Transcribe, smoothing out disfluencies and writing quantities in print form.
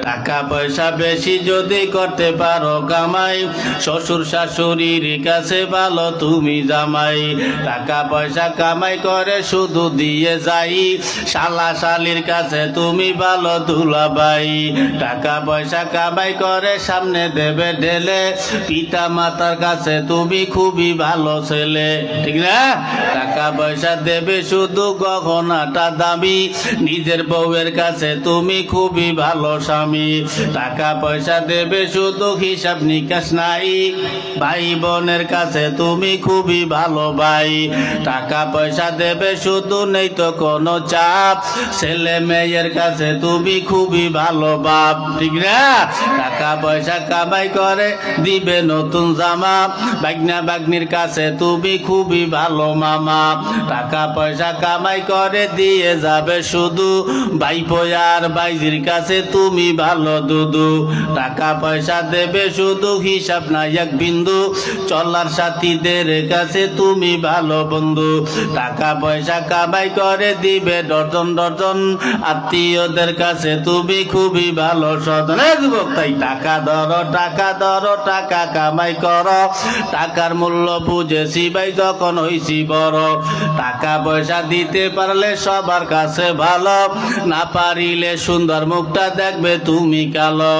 টাকা পয়সা বেশি যদি করতে পারো কামাই, শ্বশুর শাশুড়ির কাছে ভালো তুমি জামাই। টাকা পয়সা কামাই করে শুধু দিয়ে যাই, শালা শালির কাছে তুমি ভালো দুলাভাই। টাকা পয়সা কামাই করে সামনে দেবে ঢেলে, পিতা মাতার কাছে তুমি খুবই ভালো ছেলে, ঠিক না? টাকা পয়সা দেবে শুধু গহনাটা দামি, নিজের বউয়ের কাছে তুমি খুবই ভালো স্বামী। টাকা পয়সা দেবে শুধু হিসাব নিকাশ নাই, ভাই বোনের কাছে তুমি খুবই ভালো ভাই। টাকা পয়সা দেবে শুধু নেই তো কোনো চাপ, ছেলে মেয়ের কাছে তুমি খুবই ভালো বাপ, ঠিক না? টাকা পয়সা কামাই করে দিবে নতুন জামা, বাগনা বাগনির কাছে তুমি খুবই ভালো মামা। টাকা পয়সা কামাই করে দিয়ে যাবে শুধু, ভাইপো আর ভাইজির কাছে তুমি ভালো দুদু। টাকা পয়সা দেবে শুধু হিসাব নাই এক বিন্দু, চলার সাথীদের কাছে তুমি ভালো বন্ধু। টাকা পয়সা কামাই করে দিবে ডজন ডজন, আত্মীয়দের কাছে তুমি খুবই ভালো সদন। যুবক তাই টাকা ধরো টাকা ধরো, টাকা কামাই করো, টাকার মূল্য বুঝেছি ভাই যখন হইছি বড়। টাকা পয়সা দিতে পারলে সবার কাছে ভালো, না পারিলে সুন্দর মুখটা দেখবে তুমি কালো।